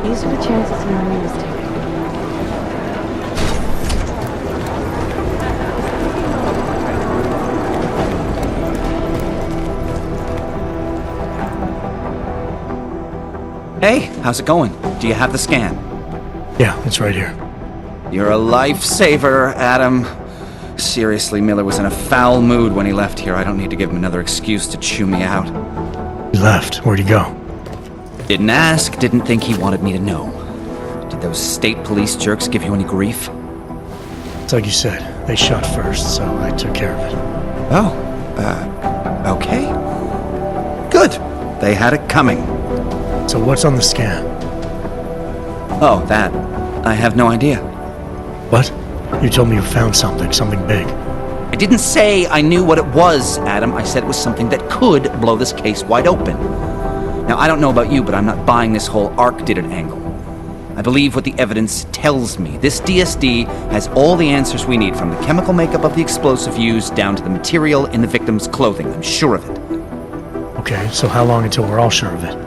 These are the chances my man is taking. Hey, how's it going? Do you have the scan? Yeah, it's right here. You're a lifesaver, Adam. Seriously, Miller was in a foul mood when he left here. I don't need to give him another excuse to chew me out. He left. Where'd he go? Didn't ask, didn't think he wanted me to know. Did those state police jerks give you any grief? It's like you said. They shot first, so I took care of it. Oh, okay. Good. They had it coming. So what's on the scan? Oh, that. I have no idea. What? You told me you found something big. I didn't say I knew what it was, Adam. I said it was something that could blow this case wide open. Now, I don't know about you, but I'm not buying this whole Ark did it angle. I believe what the evidence tells me. This DSD has all the answers we need, from the chemical makeup of the explosive used down to the material in the victim's clothing. I'm sure of it. Okay, so how long until we're all sure of it?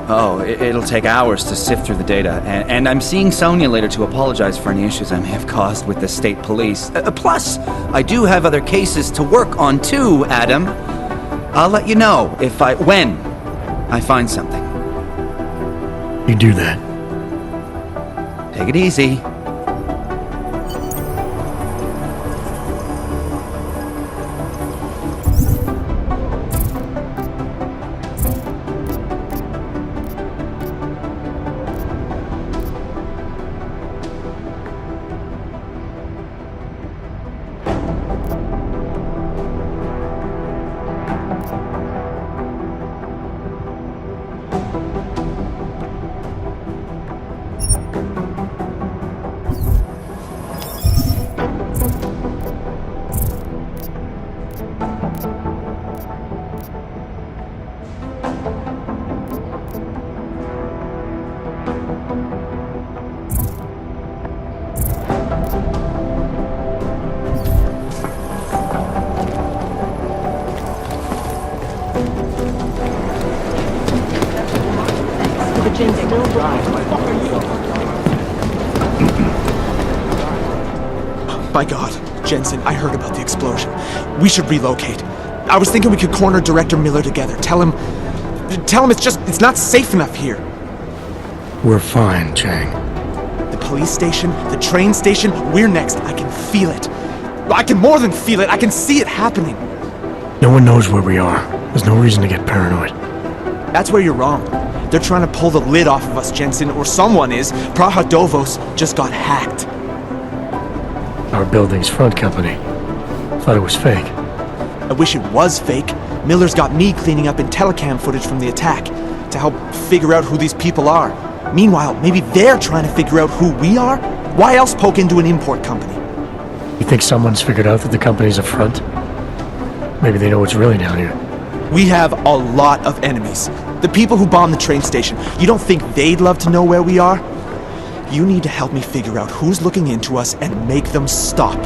Oh, it'll take hours to sift through the data, and I'm seeing Sonia later to apologize for any issues I may have caused with the state police. Plus, I do have other cases to work on too, Adam. I'll let you know when I find something. You do that. Take it easy. My God, Jensen, I heard about the explosion. We should relocate. I was thinking we could corner Director Miller together. Tell him it's not safe enough here. We're fine, Chang. The police station, the train station, we're next. I can feel it. I can more than feel it. I can see it happening. No one knows where we are. There's no reason to get paranoid. That's where you're wrong. They're trying to pull the lid off of us, Jensen, or someone is. Praha-Dovos just got hacked. Our building's front company. Thought it was fake. I wish it was fake. Miller's got me cleaning up IntelliCam footage from the attack to help figure out who these people are. Meanwhile, maybe they're trying to figure out who we are? Why else poke into an import company? You think someone's figured out that the company's a front? Maybe they know what's really down here. We have a lot of enemies. The people who bombed the train station. You don't think they'd love to know where we are? You need to help me figure out who's looking into us and make them stop.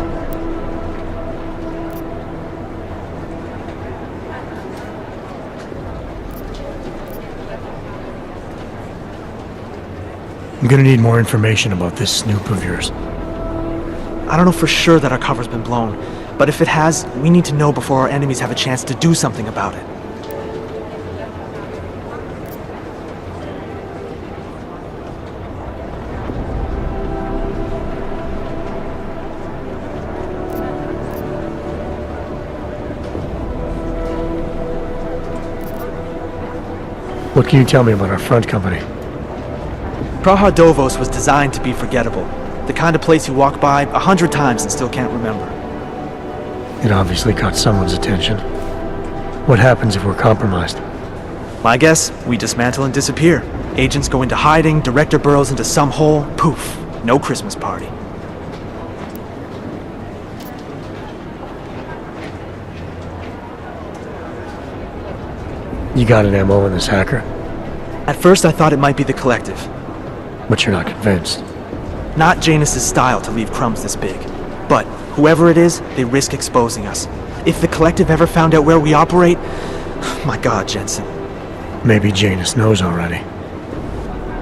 I'm gonna need more information about this snoop of yours. I don't know for sure that our cover's been blown, but if it has, we need to know before our enemies have a chance to do something about it. What can you tell me about our front company? Praha-Dovos was designed to be forgettable. The kind of place you walk by 100 times and still can't remember. It obviously caught someone's attention. What happens if we're compromised? My guess, we dismantle and disappear. Agents go into hiding, Director burrows into some hole, poof, no Christmas party. You got an MO in this hacker? At first I thought it might be the Collective. But you're not convinced. Not Janus's style to leave crumbs this big. But whoever it is, they risk exposing us. If the Collective ever found out where we operate... My God, Jensen. Maybe Janus knows already.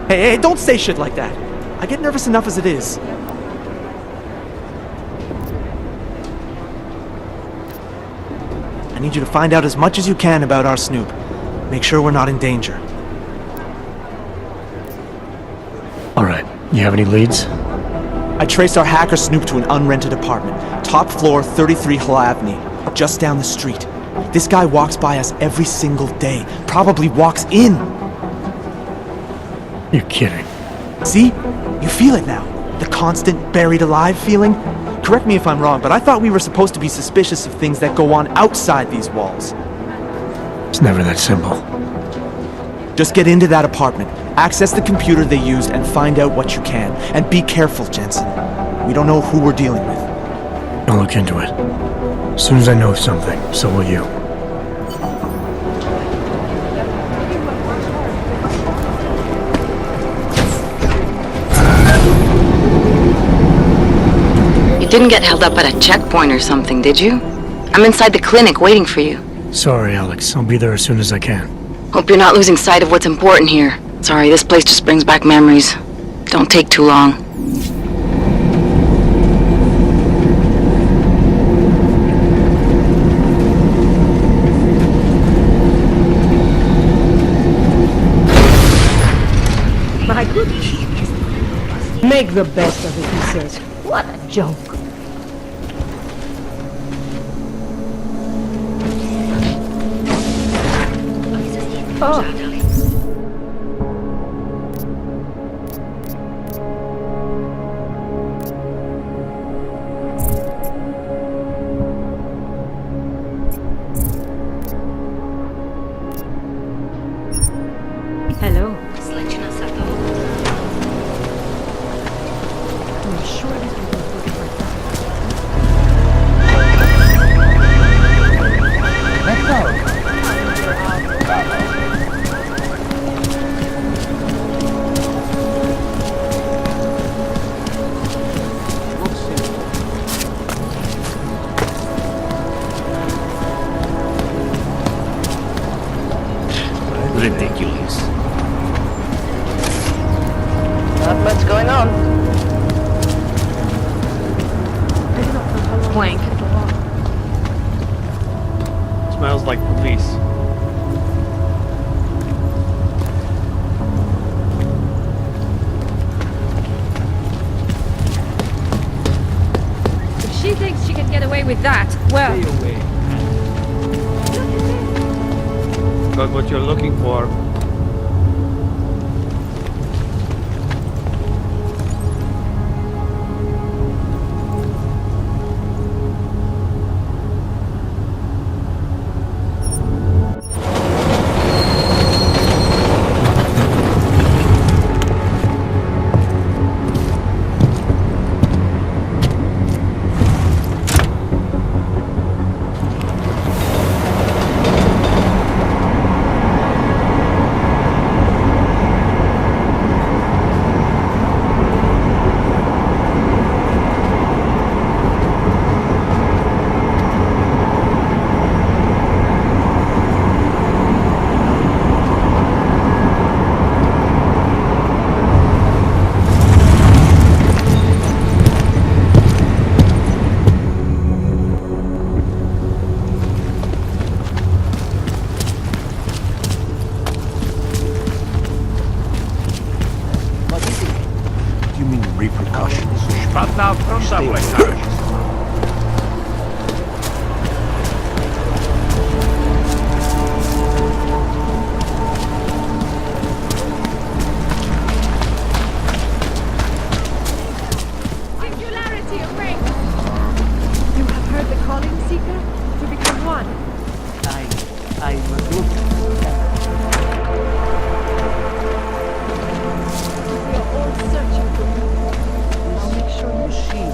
Hey, don't say shit like that. I get nervous enough as it is. I need you to find out as much as you can about our Snoop. Make sure we're not in danger. All right. You have any leads? I traced our hacker Snoop to an unrented apartment. Top floor, 33 Hull Avenue. Just down the street. This guy walks by us every single day. Probably walks in. You're kidding. See? You feel it now. The constant buried alive feeling. Correct me if I'm wrong, but I thought we were supposed to be suspicious of things that go on outside these walls. It's never that simple. Just get into that apartment, access the computer they used, and find out what you can. And be careful, Jensen. We don't know who we're dealing with. I'll look into it. As soon as I know something, so will you. You didn't get held up at a checkpoint or something, did you? I'm inside the clinic waiting for you. Sorry, Alex. I'll be there as soon as I can. Hope you're not losing sight of what's important here. Sorry, this place just brings back memories. Don't take too long. My goodness. Make the best of it, he says. What a joke. Oh. Hello. I'm sure this will be good for us. Ridiculous. Not much going on. Plank. Smells like police. If she thinks she can get away with that, well... Stay away. Got what you're looking for. Spadna prąda w łezach. Singularity of ring! You have heard the calling, Seeker? To become one. I must look. We are all searching for you. I'll make sure you Machine.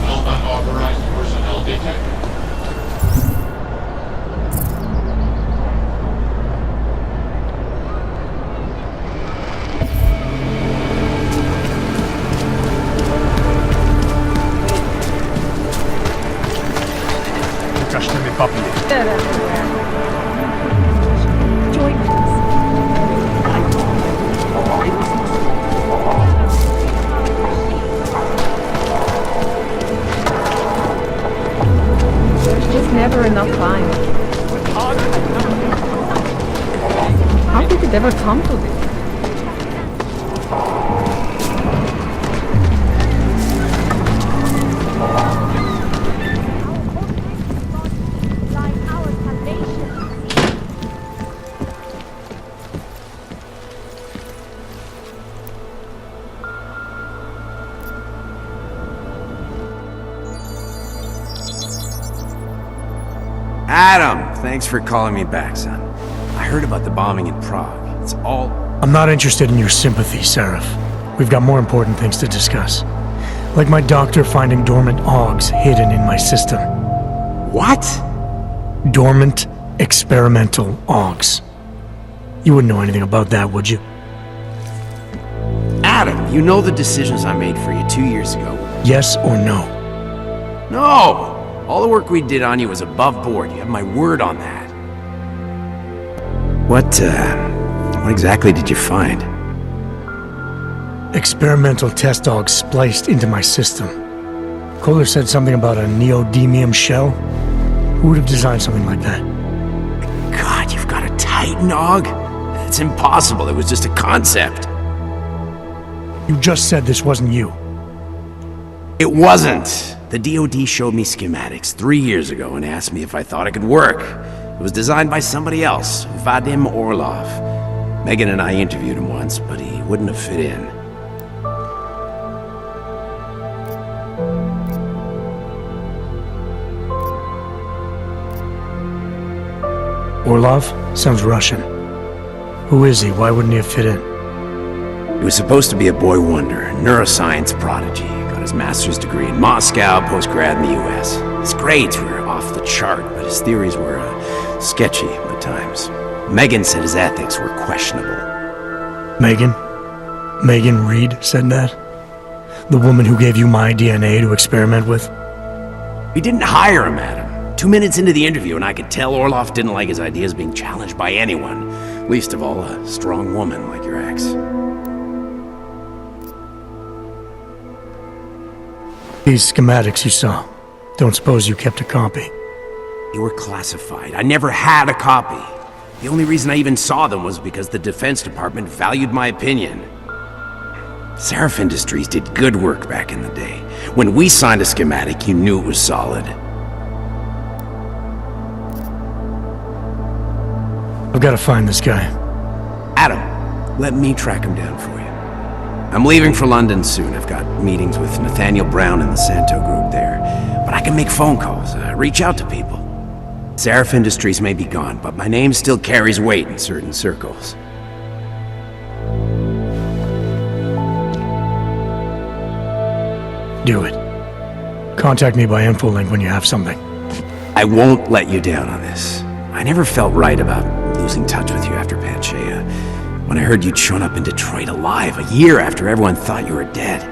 No unauthorized personnel detected. Pokażmy mi papier. They're everywhere. Join us. it ever come to this? Adam, thanks for calling me back, son. I heard about the bombing in Prague. It's all... I'm not interested in your sympathy, Seraph. We've got more important things to discuss. Like my doctor finding dormant Augs hidden in my system. What? Dormant experimental Augs. You wouldn't know anything about that, would you? Adam, you know the decisions I made for you 2 years ago. Yes or no? No! All the work we did on you was above board. You have my word on that. What exactly did you find? Experimental test Augs spliced into my system. Kohler said something about a neodymium shell. Who would have designed something like that? God, you've got a Titan Aug? It's impossible. It was just a concept. You just said this wasn't you. It wasn't. The DoD showed me schematics 3 years ago and asked me if I thought it could work. It was designed by somebody else, Vadim Orlov. Megan and I interviewed him once, but he wouldn't have fit in. Orlov? Sounds Russian. Who is he? Why wouldn't he have fit in? He was supposed to be a boy wonder, a neuroscience prodigy. Got his master's degree in Moscow, post-grad in the US. His grades were off the chart, but his theories were sketchy at times. Megan said his ethics were questionable. Megan? Megan Reed said that? The woman who gave you my DNA to experiment with? We didn't hire him, Adam. 2 minutes into the interview, and I could tell Orlov didn't like his ideas being challenged by anyone. Least of all, a strong woman like your ex. These schematics you saw. Don't suppose you kept a copy? They were classified. I never had a copy. The only reason I even saw them was because the Defense Department valued my opinion. Seraph Industries did good work back in the day. When we signed a schematic, you knew it was solid. I've got to find this guy. Adam, let me track him down for you. I'm leaving for London soon. I've got meetings with Nathaniel Brown and the Santo group there. But I can make phone calls, reach out to people. Seraph Industries may be gone, but my name still carries weight in certain circles. Do it. Contact me by infolink when you have something. I won't let you down on this. I never felt right about losing touch with you after Panchea. When I heard you'd shown up in Detroit alive a year after everyone thought you were dead.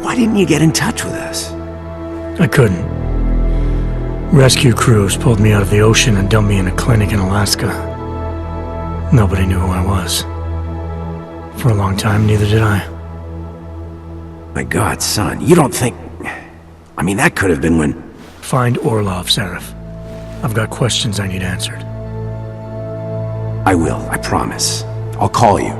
Why didn't you get in touch with us? I couldn't. Rescue crews pulled me out of the ocean and dumped me in a clinic in Alaska. Nobody knew who I was. For a long time, neither did I. My God, son, you don't think... I mean, that could have been when... Find Orlov, Seraph. I've got questions I need answered. I will, I promise. I'll call you.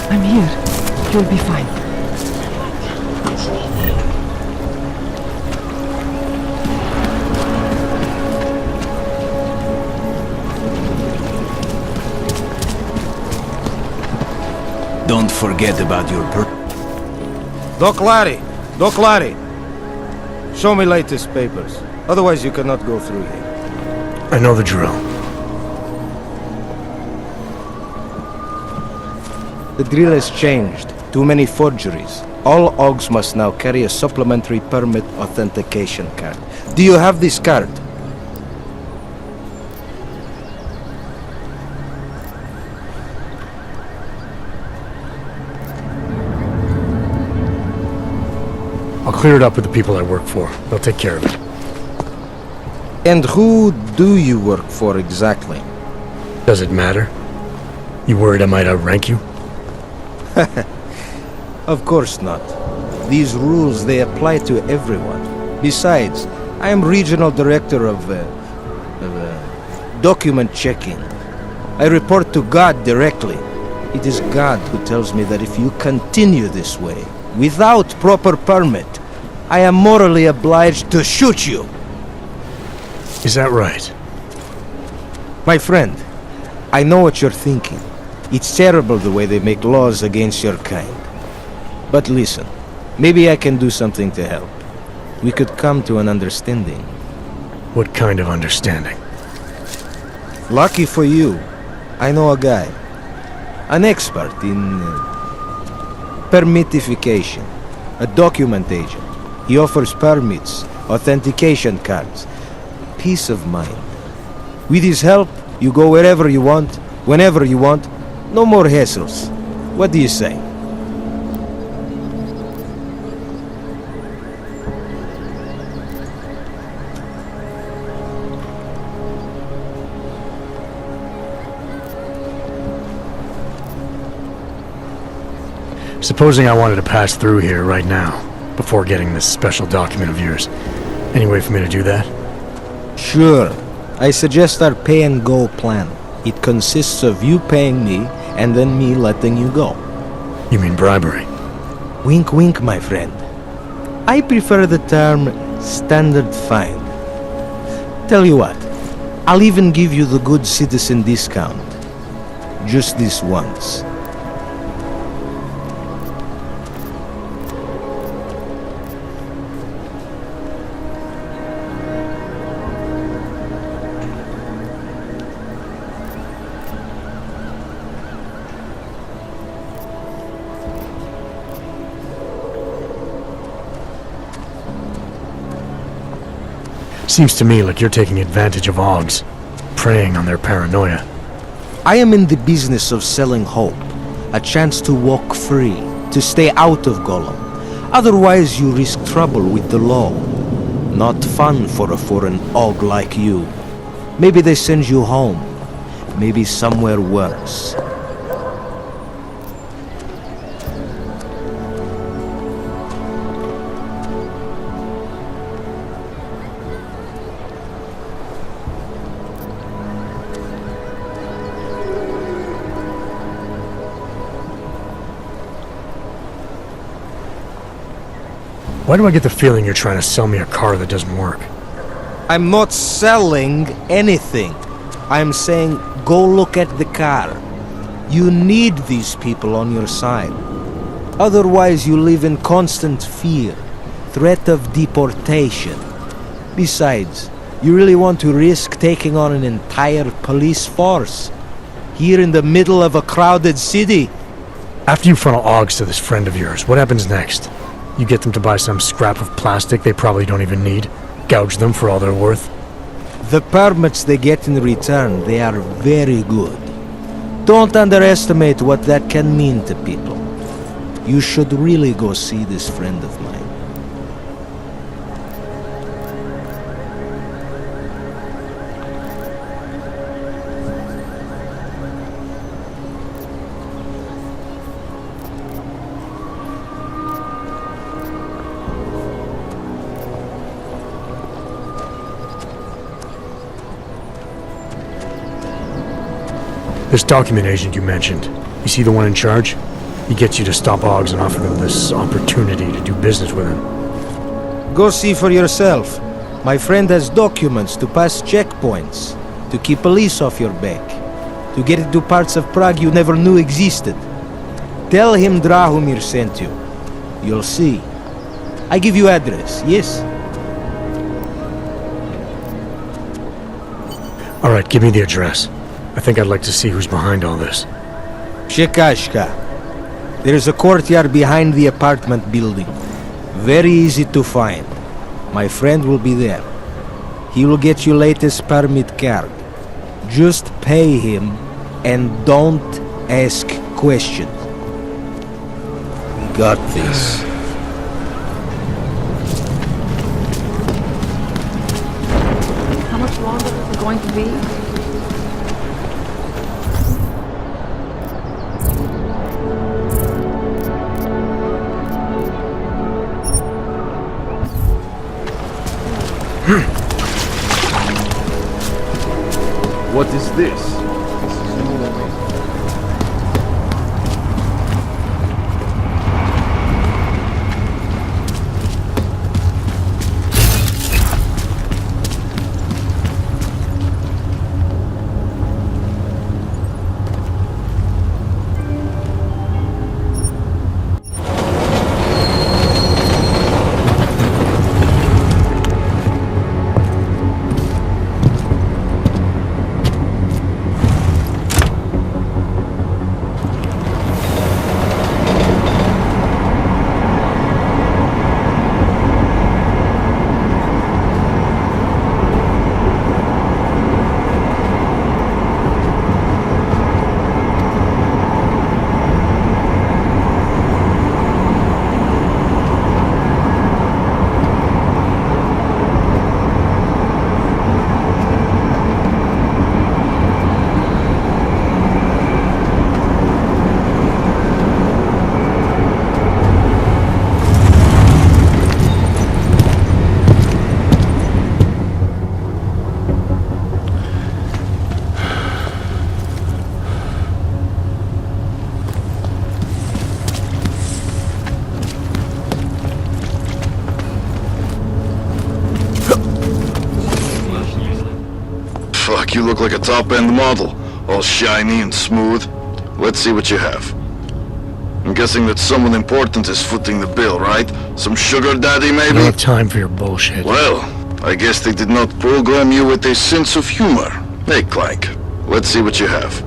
I'm here. You'll be fine. Don't forget about your Doc Larry! Show me latest papers. Otherwise you cannot go through here. I know the drill. The drill has changed. Too many forgeries. All Augs must now carry a supplementary permit authentication card. Do you have this card? I'll clear it up with the people I work for. They'll take care of it. And who do you work for exactly? Does it matter? You worried I might outrank you? Of course not. These rules, they apply to everyone. Besides, I am regional director of document checking. I report to God directly. It is God who tells me that if you continue this way, without proper permit, I am morally obliged to shoot you. Is that right? My friend, I know what you're thinking. It's terrible the way they make laws against your kind. But listen, maybe I can do something to help. We could come to an understanding. What kind of understanding? Lucky for you, I know a guy. An expert in permitification. A document agent. He offers permits, authentication cards. Peace of mind. With his help, you go wherever you want, whenever you want. No more hassles. What do you say? Supposing I wanted to pass through here right now, before getting this special document of yours. Any way for me to do that? Sure. I suggest our pay-and-go plan. It consists of you paying me, and then me letting you go. You mean bribery? Wink wink, my friend. I prefer the term standard fine. Tell you what, I'll even give you the good citizen discount. Just this once. Seems to me like you're taking advantage of Augs, preying on their paranoia. I am in the business of selling hope. A chance to walk free, to stay out of Gollum. Otherwise you risk trouble with the law. Not fun for a foreign Aug like you. Maybe they send you home. Maybe somewhere worse. Why do I get the feeling you're trying to sell me a car that doesn't work? I'm not selling anything. I'm saying go look at the car. You need these people on your side. Otherwise you live in constant fear, threat of deportation. Besides, you really want to risk taking on an entire police force? Here in the middle of a crowded city? After you funnel Augs to this friend of yours, what happens next? You get them to buy some scrap of plastic they probably don't even need, gouge them for all they're worth. The permits they get in return, they are very good. Don't underestimate what that can mean to people. You should really go see this friend of mine. This document agent you mentioned, you see the one in charge? He gets you to stop Augs and offer them this opportunity to do business with him. Go see for yourself. My friend has documents to pass checkpoints, to keep police off your back, to get into parts of Prague you never knew existed. Tell him Drahomir sent you. You'll see. I give you address, yes? Alright, give me the address. I think I'd like to see who's behind all this. Shikashka. There's a courtyard behind the apartment building. Very easy to find. My friend will be there. He will get you latest permit card. Just pay him and don't ask questions. We got this. How much longer is it going to be? What is this? You look like a top-end model, all shiny and smooth. Let's see what you have. I'm guessing that someone important is footing the bill, right? Some sugar daddy, maybe? I don't have time for your bullshit. Well, I guess they did not program you with a sense of humor. Hey, Clank, let's see what you have.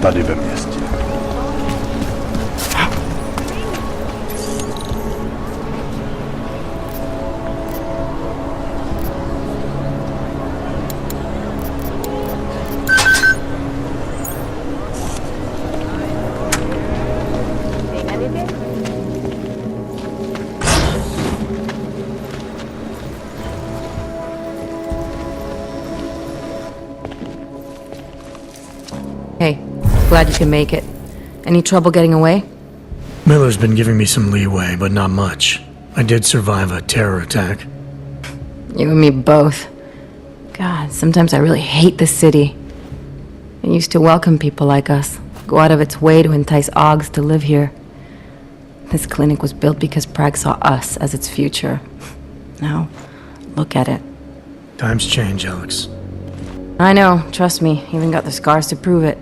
Tady ve městě. Hey, glad you can make it. Any trouble getting away? Miller's been giving me some leeway, but not much. I did survive a terror attack. You and me both. God, sometimes I really hate this city. It used to welcome people like us, go out of its way to entice Augs to live here. This clinic was built because Prague saw us as its future. Now, look at it. Times change, Alex. I know, trust me, even got the scars to prove it.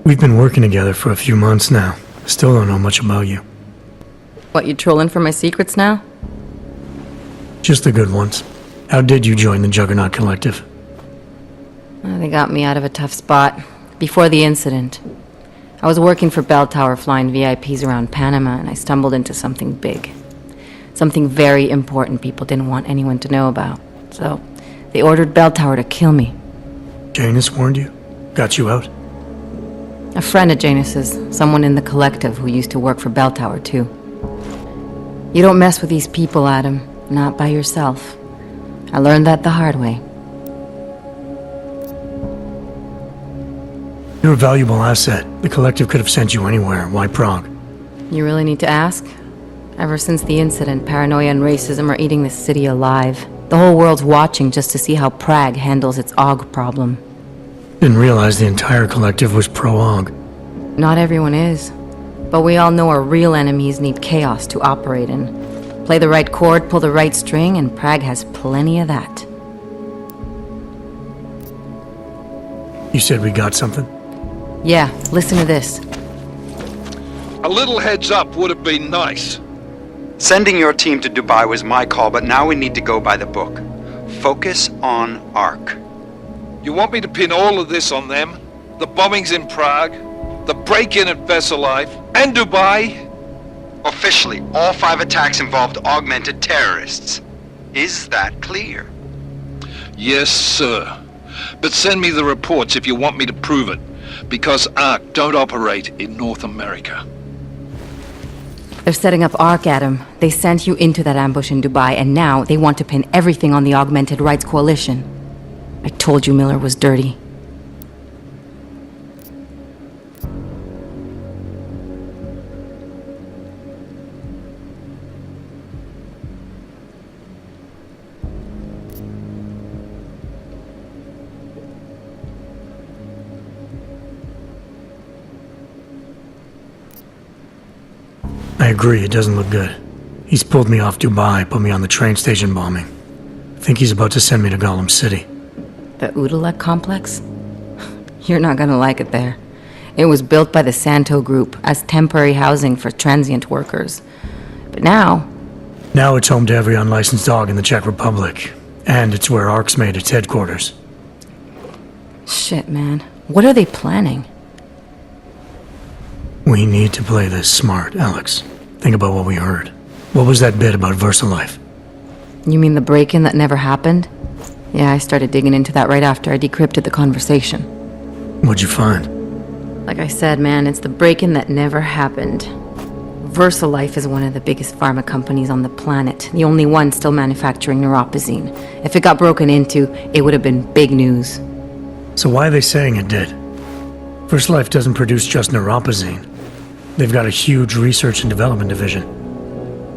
We've been working together for a few months now. Still don't know much about you. What, you trolling for my secrets now? Just the good ones. How did you join the Juggernaut Collective? They got me out of a tough spot. Before the incident. I was working for Bell Tower flying VIPs around Panama, and I stumbled into something big. Something very important people didn't want anyone to know about. So, they ordered Bell Tower to kill me. Janus warned you? Got you out? A friend of Janus's, someone in the collective who used to work for Bell Tower too. You don't mess with these people, Adam. Not by yourself. I learned that the hard way. You're a valuable asset. The collective could have sent you anywhere. Why Prague? You really need to ask? Ever since the incident, paranoia and racism are eating this city alive. The whole world's watching just to see how Prague handles its Aug problem. Didn't realize the entire collective was pro-Aug. Not everyone is. But we all know our real enemies need chaos to operate in. Play the right chord, pull the right string, and Prague has plenty of that. You said we got something? Yeah, listen to this. A little heads up would have been nice. Sending your team to Dubai was my call, but now we need to go by the book. Focus on Ark. You want me to pin all of this on them? The bombings in Prague, the break-in at Versalife, and Dubai? Officially, all 5 attacks involved augmented terrorists. Is that clear? Yes, sir. But send me the reports if you want me to prove it, because Ark don't operate in North America. They're setting up Ark, Adam. They sent you into that ambush in Dubai, and now they want to pin everything on the Augmented Rights Coalition. I told you Miller was dirty. I agree, it doesn't look good. He's pulled me off Dubai, put me on the train station bombing. I think he's about to send me to Gollum City. The Udalek complex? You're not gonna like it there. It was built by the Santo Group as temporary housing for transient workers. But now... Now it's home to every unlicensed dog in the Czech Republic. And it's where Ark's made its headquarters. Shit, man. What are they planning? We need to play this smart, Alex. Think about what we heard. What was that bit about VersaLife? You mean the break-in that never happened? Yeah, I started digging into that right after I decrypted the conversation. What'd you find? Like I said, man, it's the break-in that never happened. VersaLife is one of the biggest pharma companies on the planet, the only one still manufacturing neuropozyne. If it got broken into, it would have been big news. So why are they saying it did? VersaLife doesn't produce just neuropozyne. They've got a huge research and development division.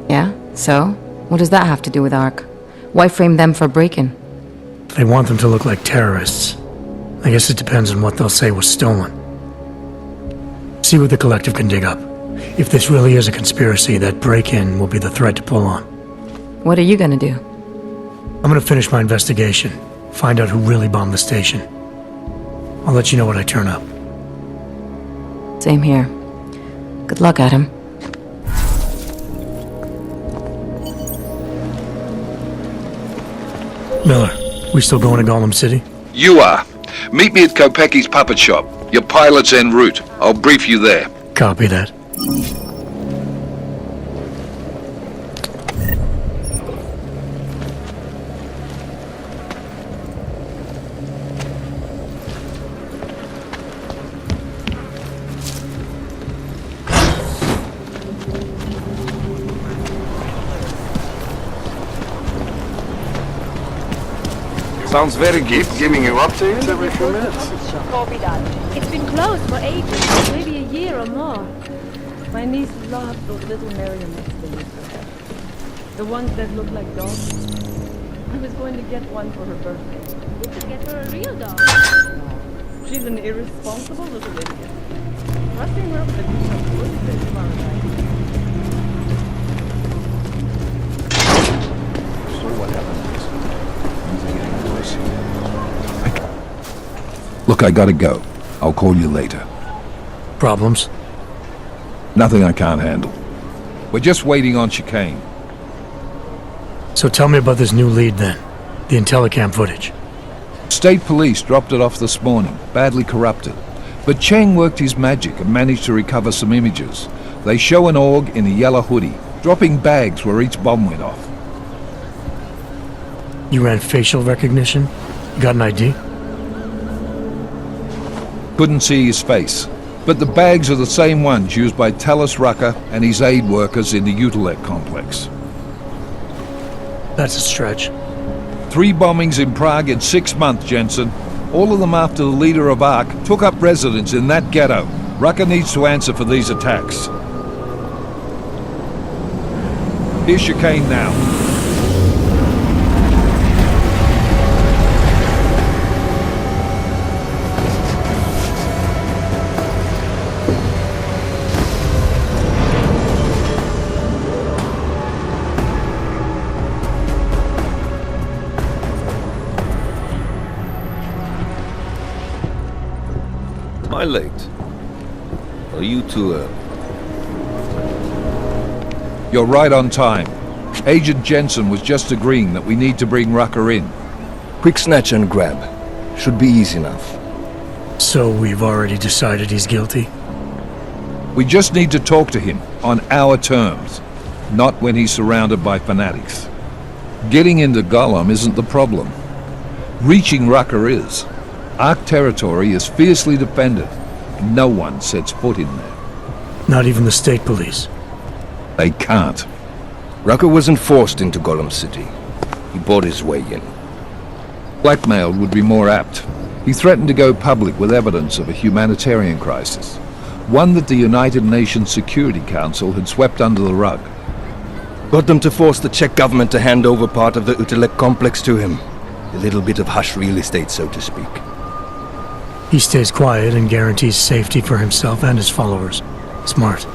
Yeah? So? What does that have to do with Ark? Why frame them for break-in? They want them to look like terrorists. I guess it depends on what they'll say was stolen. See what the collective can dig up. If this really is a conspiracy, that break-in will be the thread to pull on. What are you gonna do? I'm gonna finish my investigation. Find out who really bombed the station. I'll let you know when I turn up. Same here. Good luck, Adam. Miller, we still going to Gollum City? You are. Meet me at Kopecki's puppet shop. Your pilot's en route. I'll brief you there. Copy that. Sounds very good. Giving you updates every few minutes. Copy that. It's been closed for ages, maybe a year or more. My niece loved those little marionettes they used to have. The ones that look like dogs. I was going to get one for her birthday. You could get her a real dog. No, she's an irresponsible little idiot. Trusting her with a piece of wood is tomorrow night. So what happened next? Things are getting worse. Look, I gotta go. I'll call you later. Problems? Nothing I can't handle. We're just waiting on chicane. So tell me about this new lead then. The Intellicam footage. State police dropped it off this morning, badly corrupted. But Cheng worked his magic and managed to recover some images. They show an Aug in a yellow hoodie, dropping bags where each bomb went off. You ran facial recognition? You got an ID? Couldn't see his face. But the bags are the same ones used by Talis Rucker and his aid workers in the Udalek complex. That's a stretch. 3 bombings in Prague in 6 months, Jensen. All of them after the leader of Ark took up residence in that ghetto. Rucker needs to answer for these attacks. Here's chicane now. Am I late? Are you too early? You're right on time. Agent Jensen was just agreeing that we need to bring Rucker in. Quick snatch and grab. Should be easy enough. So we've already decided he's guilty? We just need to talk to him on our terms, not when he's surrounded by fanatics. Getting into Gollum isn't the problem. Reaching Rucker is. Ark territory is fiercely defended. No one sets foot in there. Not even the state police? They can't. Rucker wasn't forced into Gollum City. He bought his way in. Blackmailed would be more apt. He threatened to go public with evidence of a humanitarian crisis, one that the United Nations Security Council had swept under the rug. Got them to force the Czech government to hand over part of the Utelek complex to him. A little bit of hush real estate, so to speak. He stays quiet and guarantees safety for himself and his followers. Smart.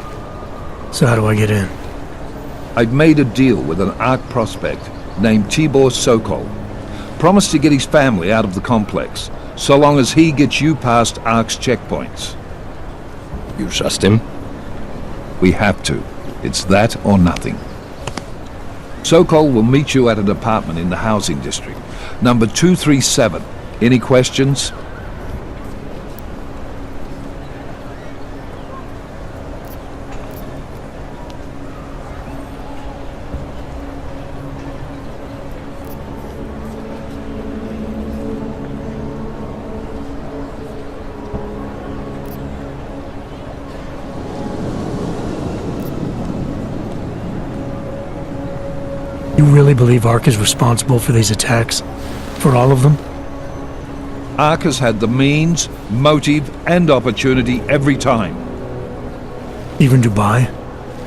So how do I get in? I'd made a deal with an Ark prospect named Tibor Sokol. Promised to get his family out of the complex, so long as he gets you past Ark's checkpoints. You trust him? We have to. It's that or nothing. Sokol will meet you at an apartment in the housing district. Number 237. Any questions? You really believe Ark is responsible for these attacks? For all of them? Ark has had the means, motive, and opportunity every time. Even Dubai?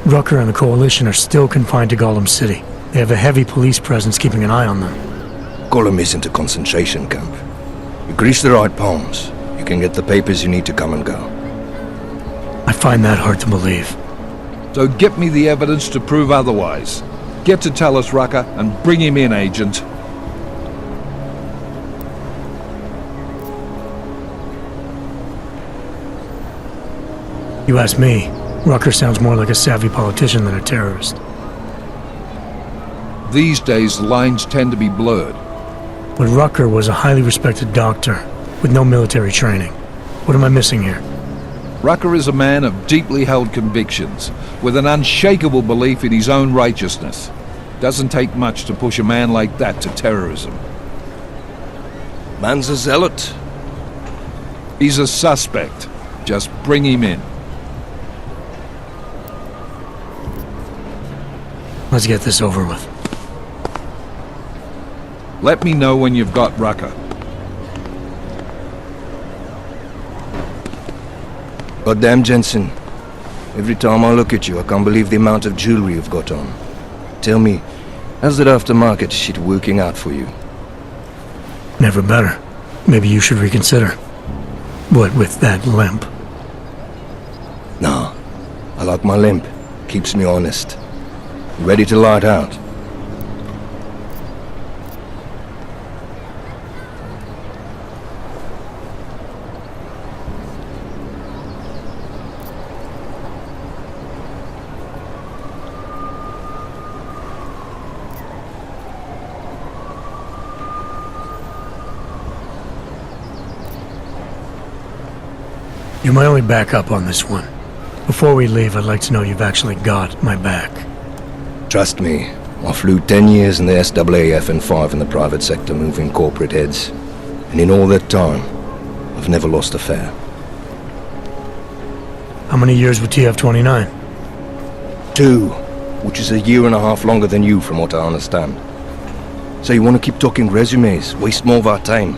Rucker and the Coalition are still confined to Gollum City. They have a heavy police presence keeping an eye on them. Gollum isn't a concentration camp. You grease the right palms, you can get the papers you need to come and go. I find that hard to believe. So get me the evidence to prove otherwise. Get to tell us, Rucker, and bring him in, Agent. You ask me, Rucker sounds more like a savvy politician than a terrorist. These days, the lines tend to be blurred. But Rucker was a highly respected doctor, with no military training. What am I missing here? Rucker is a man of deeply held convictions, with an unshakable belief in his own righteousness. Doesn't take much to push a man like that to terrorism. Man's a zealot. He's a suspect. Just bring him in. Let's get this over with. Let me know when you've got Rucker. Goddamn, Jensen. Every time I look at you, I can't believe the amount of jewelry you've got on. Tell me, how's that aftermarket shit working out for you? Never better. Maybe you should reconsider. What with that limp? Nah, I like my limp. Keeps me honest. Ready to light out. You're my only backup on this one. Before we leave, I'd like to know you've actually got my back. Trust me, I flew 10 years in the SAAF and 5 in the private sector moving corporate heads. And in all that time, I've never lost a fare. How many years with TF-29? 2, which is a year and a half longer than you from what I understand. So you want to keep talking resumes, waste more of our time?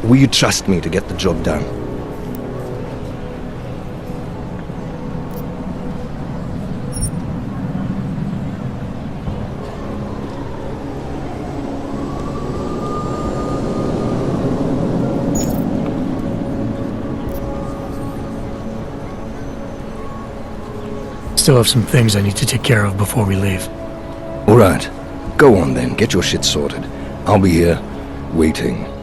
Or will you trust me to get the job done? Still have some things I need to take care of before we leave. Alright. Go on then, get your shit sorted. I'll be here, waiting.